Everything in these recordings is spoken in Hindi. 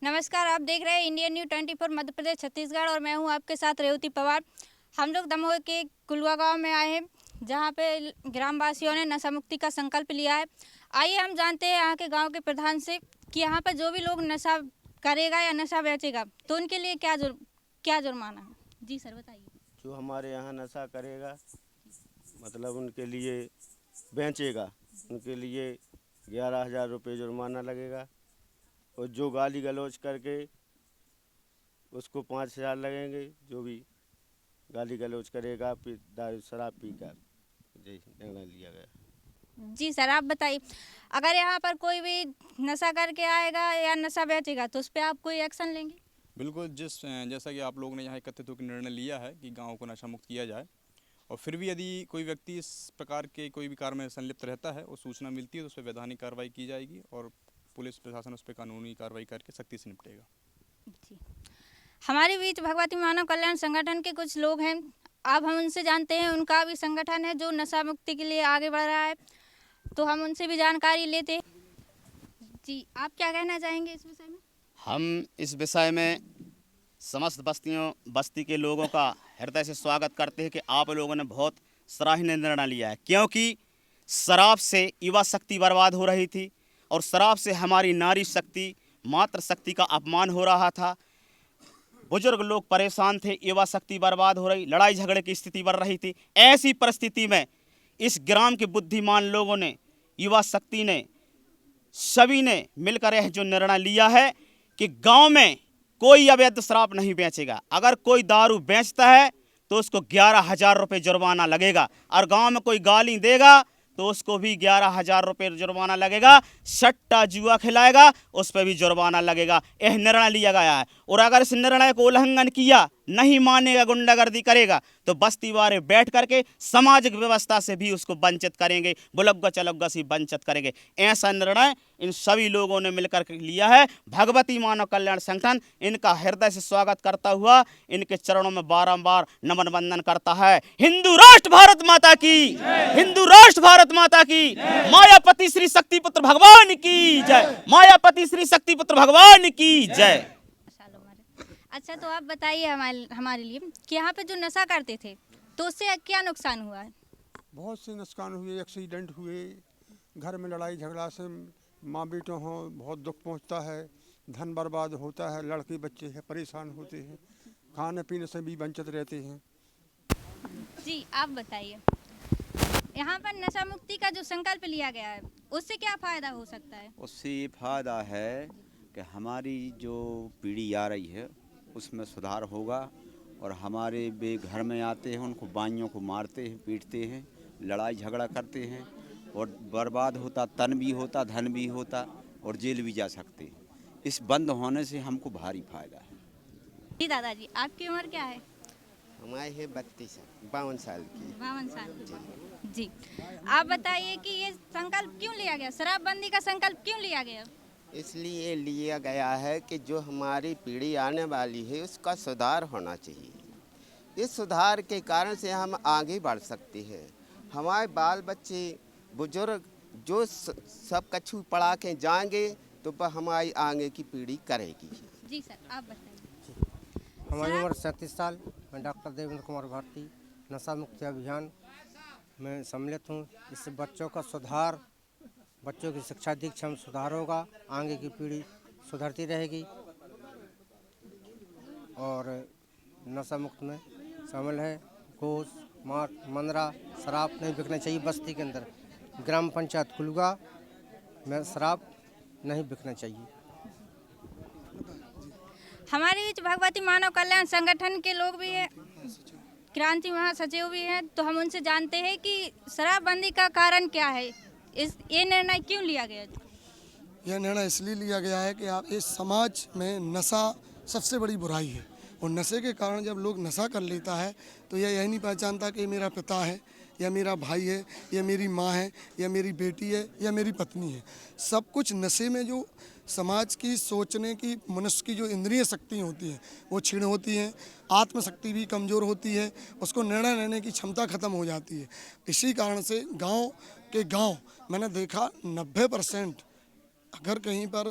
नमस्कार, आप देख रहे हैं इंडियन न्यूज़ 24 मध्य प्रदेश छत्तीसगढ़ और मैं हूं आपके साथ रेवती पवार। हम लोग दमोह के कुलवा गांव में आए हैं, जहां पे ग्रामवासियों ने नशा मुक्ति का संकल्प लिया है। आइए हम जानते हैं यहाँ के गांव के प्रधान से कि यहाँ पर जो भी लोग नशा करेगा या नशा बेचेगा तो उनके लिए क्या जुर्माना है। जी सर, बताइए। जो हमारे यहाँ नशा करेगा मतलब उनके लिए बेचेगा, उनके लिए 11,000 रुपये जुर्माना लगेगा और जो गाली गलौज करके उसको 5,000 लगेंगे। जो भी गाली गलौज करेगा दारू शराब पीकर, जैसे निर्णय लिया गया। जी सर, आप बताइए, अगर यहाँ पर कोई भी नशा करके आएगा या नशा बेचेगा तो उस पर आप कोई एक्शन लेंगे? बिल्कुल। जैसा कि आप लोगों ने यहाँ एकत्रित होकर निर्णय लिया है कि गांव को नशा मुक्त किया जाए, और फिर भी यदि कोई व्यक्ति इस प्रकार के कोई भी कार्य में संलिप्त रहता है और सूचना मिलती है तो उस पर वैधानिक कार्रवाई की जाएगी और पुलिस प्रशासन उस पर कानूनी कार्रवाई करके सख्ती से निपटेगा। जी, हमारे बीच भगवती मानव कल्याण संगठन के कुछ लोग हैं। अब हम उनसे जानते हैं, उनका भी संगठन है जो नशा मुक्ति के लिए आगे बढ़ रहा है, तो हम उनसे भी जानकारी लेते हैं। जी, आप क्या कहना चाहेंगे इस विषय में? हम इस विषय में समस्त बस्ती के लोगों का हृदय से स्वागत करते हैं कि आप लोगों ने बहुत सराहनीय निर्णय लिया है, क्योंकि शराब से युवा शक्ति बर्बाद हो रही थी और शराब से हमारी नारी शक्ति मातृ शक्ति का अपमान हो रहा था। बुजुर्ग लोग परेशान थे, युवा शक्ति बर्बाद हो रही, लड़ाई झगड़े की स्थिति बढ़ रही थी। ऐसी परिस्थिति में इस ग्राम के बुद्धिमान लोगों ने, युवा शक्ति ने, सभी ने मिलकर यह जो निर्णय लिया है कि गांव में कोई अवैध शराब नहीं बेचेगा। अगर कोई दारू बेचता है तो उसको 11,000 रुपये जुर्माना लगेगा, और गांव में कोई गाली देगा तो उसको भी 11,000 रुपये जुर्माना लगेगा। सट्टा जुआ खिलाएगा उस पर भी जुर्माना लगेगा। यह निर्णय लिया गया है, और अगर इस निर्णय को उल्लंघन किया, नहीं मानेगा, गुंडागर्दी करेगा तो बस्ती वाले बैठ करके सामाजिक व्यवस्था से भी उसको वंचित करेंगे, बुलग्गा चलग्गा से वंचित करेंगे। ऐसा निर्णय इन सभी लोगों ने मिलकर लिया है। भगवती मानव कल्याण संगठन इनका हृदय से स्वागत करता हुआ इनके चरणों में बारंबार नमन वंदन करता है। हिंदू राष्ट्र भारत माता की, हिंदू राष्ट्र भारत माता की, मायापति श्री शक्तिपुत्र भगवान की जय, मायापति श्री शक्तिपुत्र भगवान की जय। अच्छा, तो आप बताइए हमारे लिए कि यहाँ पे जो नशा करते थे तो उससे क्या नुकसान हुआ है? बहुत से नुकसान हुए, एक्सीडेंट हुए, घर में लड़ाई झगड़ा से माँ बेटों हों बहुत दुख पहुँचता है, धन बर्बाद होता है, लड़के बच्चे हैं परेशान होते हैं, खाने पीने से भी वंचित रहते हैं। जी, आप बताइए, यहाँ पर नशा मुक्ति का जो संकल्प लिया गया है उससे क्या फ़ायदा हो सकता है? उससे ये फ़ायदा है कि हमारी जो पीढ़ी आ रही है उसमें सुधार होगा, और हमारे वे घर में आते हैं उनको बाइयों को मारते हैं, पीटते हैं, लड़ाई झगड़ा करते हैं, और बर्बाद होता, तन भी होता, धन भी होता, और जेल भी जा सकते हैं। इस बंद होने से हमको भारी फायदा है। जी दादाजी, आपकी उम्र क्या है? हमारे है 52 साल की। 52 साल। जी, आप बताइए कि ये संकल्प क्यों लिया गया, शराबबंदी का संकल्प क्यों लिया गया? इसलिए लिया गया है कि जो हमारी पीढ़ी आने वाली है उसका सुधार होना चाहिए। इस सुधार के कारण से हम आगे बढ़ सकते हैं। हमारे बाल बच्चे बुजुर्ग जो सब कछु पढ़ा के जाएंगे तो वह हमारी आगे की पीढ़ी करेगी। जी सर, आप बताइए। हमारी उम्र 37 साल। मैं डॉक्टर देवेंद्र कुमार भारती नशा मुक्ति अभियान में सम्मिलित हूँ। इससे बच्चों का सुधार, बच्चों की शिक्षा दीक्षा में सुधार होगा, आगे की पीढ़ी सुधरती रहेगी, और नशा मुक्त में शामिल है घूस, मार, मंदरा, शराब नहीं बिकना चाहिए बस्ती के अंदर। ग्राम पंचायत कुलगा में शराब नहीं बिकना चाहिए। हमारे बीच भगवती मानव कल्याण संगठन के लोग भी हैं, क्रांति महासचिव भी हैं, तो हम उनसे जानते हैं कि शराबबंदी का कारण क्या है, ये निर्णय क्यों लिया गया? यह निर्णय इसलिए लिया गया है कि आप इस समाज में नशा सबसे बड़ी बुराई है, और नशे के कारण जब लोग नशा कर लेता है तो यह नहीं पहचानता कि मेरा पिता है या मेरा भाई है या मेरी माँ है या मेरी बेटी है या मेरी पत्नी है। सब कुछ नशे में जो समाज की सोचने की, मनुष्य की जो इंद्रिय शक्ति होती है वो क्षीण होती है, आत्मशक्ति भी कमज़ोर होती है, उसको निर्णय लेने की क्षमता खत्म हो जाती है। इसी कारण से गांव मैंने देखा 90% अगर कहीं पर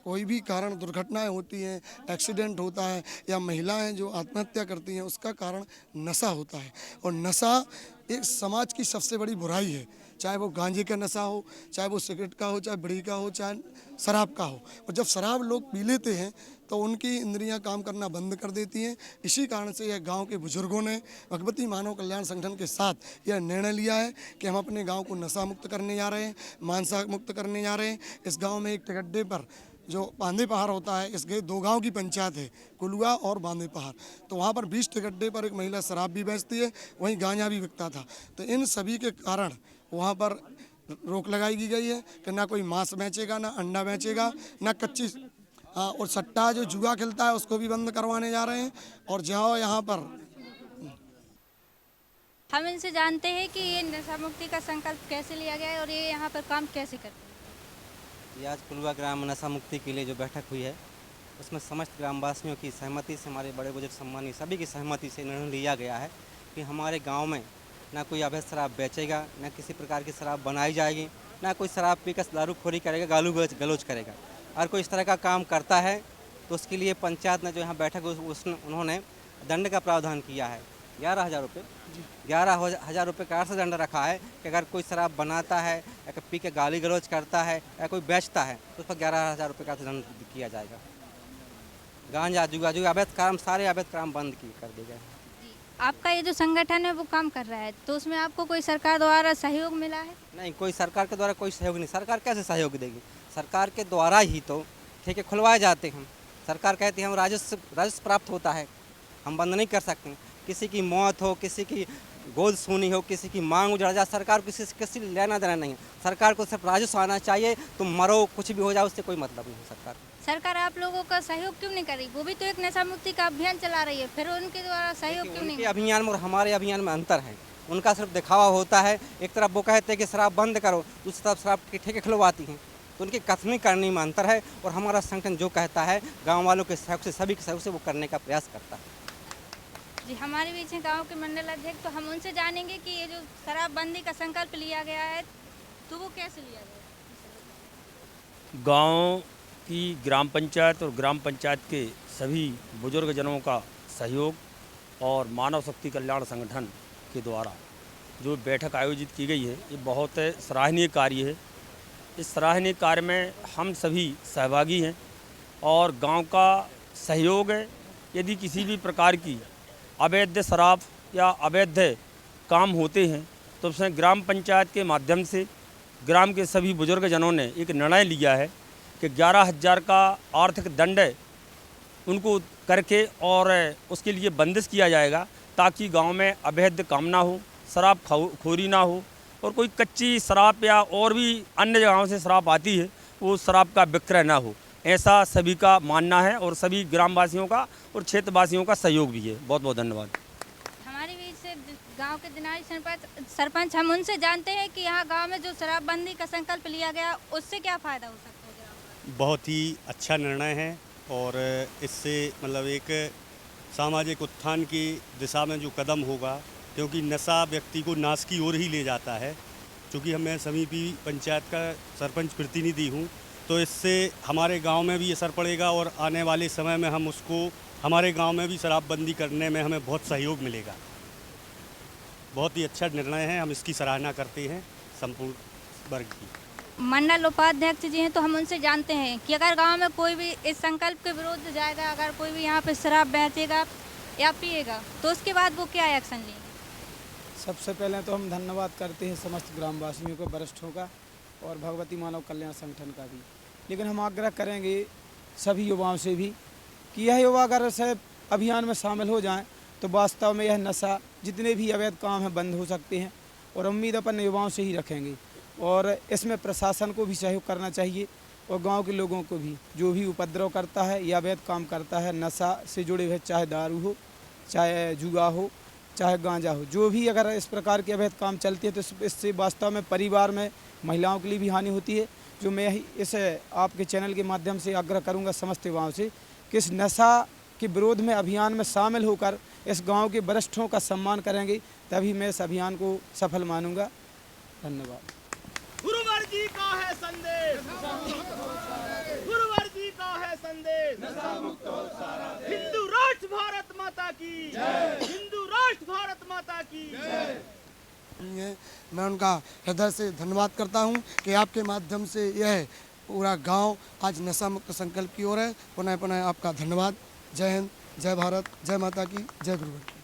कोई भी कारण दुर्घटनाएं होती हैं, एक्सीडेंट होता है या महिलाएं जो आत्महत्या करती हैं, उसका कारण नशा होता है। और नशा एक समाज की सबसे बड़ी बुराई है, चाहे वो गांजे का नशा हो, चाहे वो सिगरेट का हो, चाहे बीड़ी का हो, चाहे शराब का हो। और जब शराब लोग पी लेते हैं तो उनकी इंद्रियां काम करना बंद कर देती हैं। इसी कारण से यह गांव के बुजुर्गों ने भगवती मानव कल्याण संगठन के साथ यह निर्णय लिया है कि हम अपने गांव को नशा मुक्त करने जा रहे हैं, मानसा मुक्त करने जा रहे हैं। इस गांव में एक टिकट्टे पर जो बांदे पहाड़ होता है, इसके 2 गांव की पंचायत है, कुलुआ और बांदे पहाड़, तो वहाँ पर 20 टिकट्टे पर एक महिला शराब भी बेचती है, वहीं गांजा भी बिकता था। तो इन सभी के कारण वहाँ पर रोक लगाई गई है कि ना कोई मांस बेचेगा, ना अंडा बेचेगा, ना कच्ची और सट्टा जो जुआ खेलता है उसको भी बंद करवाने जा रहे हैं। और जहाँ यहाँ पर हम इनसे जानते हैं कि ये नशा मुक्ति का संकल्प कैसे लिया गया है और ये यहाँ पर काम कैसे करते हैं। ये आज कुलवा ग्राम नशा मुक्ति के लिए जो बैठक हुई है, उसमें समस्त ग्रामवासियों की सहमति से, हमारे बड़े बुजुर्ग सम्मानी सभी की सहमति से निर्णय लिया गया है कि हमारे गांव में ना कोई अवैध शराब बेचेगा, ना किसी प्रकार की शराब बनाई जाएगी, ना कोई शराब पीकर दारूखोरी करेगा, गालू गलौज करेगा। और कोई इस तरह का काम करता है तो उसके लिए पंचायत ने जो यहाँ बैठक उन्होंने दंड का प्रावधान किया है 11,000 रुपये। 11,000 रुपये का अर्थ दंड रखा है कि अगर कोई शराब बनाता है या पी के गाली गलौज करता है या कोई बेचता है तो उस पर 11,000 रुपये का दंड किया जाएगा। गांजा जुआ अवैध काम, सारे अवैध काम बंद कर दिए गए। आपका ये जो संगठन है वो काम कर रहा है, तो उसमें आपको कोई सरकार द्वारा सहयोग मिला है? नहीं, कोई सरकार के द्वारा कोई सहयोग नहीं। सरकार कैसे सहयोग देगी? सरकार के द्वारा ही तो ठेके खुलवाए जाते हैं। सरकार कहती है हम राजस्व प्राप्त होता है, हम बंद नहीं कर सकते। किसी की मौत हो, किसी की गोद सूनी हो, किसी की मांग उजड़ जाए, सरकार को किसी लेना देना नहीं है। सरकार को सिर्फ राजस्व आना चाहिए। तुम मरो, कुछ भी हो जाए, उससे कोई मतलब नहीं है। सरकार आप लोगों का सहयोग क्यों नहीं कर रही? वो भी तो एक नशा मुक्ति का अभियान चला रही है, फिर उनके द्वारा सहयोग क्यों नहीं? उनके अभियान में और हमारे अभियान में अंतर है। उनका सिर्फ दिखावा होता है। एक तरफ वो कहते हैं कि शराब बंद करो, दूसरी तरफ शराब के ठेके खुलवाती हैं। तो उनकी कथनी करने में अंतर है और हमारा संगठन जो कहता है गाँव वालों के सहयोग से, सभी के सहयोग से वो करने का प्रयास करता है। जी, हमारे बीच में गाँव के मंडल अध्यक्ष, तो हम उनसे जानेंगे कि ये जो शराबबंदी का संकल्प लिया गया है तो वो कैसे लिया गया? गाँव की ग्राम पंचायत और ग्राम पंचायत के सभी बुजुर्गजनों का सहयोग और मानव शक्ति कल्याण संगठन के द्वारा जो बैठक आयोजित की गई है, ये बहुत सराहनीय कार्य है। इस सराहनीय कार्य में हम सभी सहभागी हैं और गांव का सहयोग है। यदि किसी भी प्रकार की अवैध शराब या अवैध काम होते हैं तो उसमें ग्राम पंचायत के माध्यम से ग्राम के सभी बुजुर्गजनों ने एक निर्णय लिया है कि 11,000 का आर्थिक दंड उनको करके और उसके लिए बंदिश किया जाएगा, ताकि गांव में अवैध काम ना हो, शराब खोरी ना हो और कोई कच्ची शराब या और भी अन्य जगहों से शराब आती है वो शराब का विक्रय ना हो। ऐसा सभी का मानना है और सभी ग्रामवासियों का और क्षेत्रवासियों का सहयोग भी है। बहुत बहुत धन्यवाद। हमारे बीच से गांव के दिनारी सरपंच, हम उनसे जानते हैं कि यहाँ गांव में जो शराबबंदी का संकल्प लिया गया उससे क्या फ़ायदा हो सकता है? बहुत ही अच्छा निर्णय है और इससे मतलब एक सामाजिक उत्थान की दिशा में जो कदम होगा, क्योंकि नशा व्यक्ति को नाश की ओर ही ले जाता है। क्योंकि मैं समीपी पंचायत का सरपंच प्रतिनिधि हूँ, तो इससे हमारे गांव में भी असर पड़ेगा और आने वाले समय में हम उसको हमारे गांव में भी शराबबंदी करने में हमें बहुत सहयोग मिलेगा। बहुत ही अच्छा निर्णय है, हम इसकी सराहना करते हैं संपूर्ण वर्ग की। मंडल उपाध्यक्ष जी हैं, तो हम उनसे जानते हैं कि अगर गांव में कोई भी इस संकल्प के विरुद्ध जाएगा, अगर कोई भी यहाँ पे शराब बेचेगा या पिएगा, तो उसके बाद वो क्या एक्शन लेंगे? सबसे पहले तो हम धन्यवाद करते हैं समस्त ग्रामवासियों को, वरिष्ठों का और भगवती मानव कल्याण संगठन का भी। लेकिन हम आग्रह करेंगे सभी युवाओं से भी कि यह युवा अगर से अभियान में शामिल हो जाएं तो वास्तव में यह नशा, जितने भी अवैध काम हैं, बंद हो सकते हैं और उम्मीद अपन युवाओं से ही रखेंगे। और इसमें प्रशासन को भी सहयोग करना चाहिए और गांव के लोगों को भी, जो भी उपद्रव करता है या अवैध काम करता है नशा से जुड़े हुए, चाहे दारू हो, चाहे जुआ हो, चाहे गांजा हो, जो भी अगर इस प्रकार के अवैध काम चलते हैं तो इससे वास्तव में परिवार में महिलाओं के लिए भी हानि होती है। जो मैं इस आपके चैनल के माध्यम से आग्रह करूंगा समस्त युवाओं से कि इस नशा के विरोध में अभियान में शामिल होकर इस गांव के वरिष्ठों का सम्मान करेंगे, तभी मैं इस अभियान को सफल मानूंगा। धन्यवाद। गुरुवर जी का है संदेश, गुरुवर जी संदेश, नशा मुक्त हो सारा देश। हिंदू राष्ट्र भारत माता की जय, हिंदू राष्ट्र भारत माता की जय। मैं उनका हृदय से धन्यवाद करता हूं कि आपके माध्यम से यह पूरा गांव आज नशा मुक्त संकल्प की ओर है। पुनः पुनः आपका धन्यवाद। जय हिंद, जय भारत, जय माता की, जय गुरु।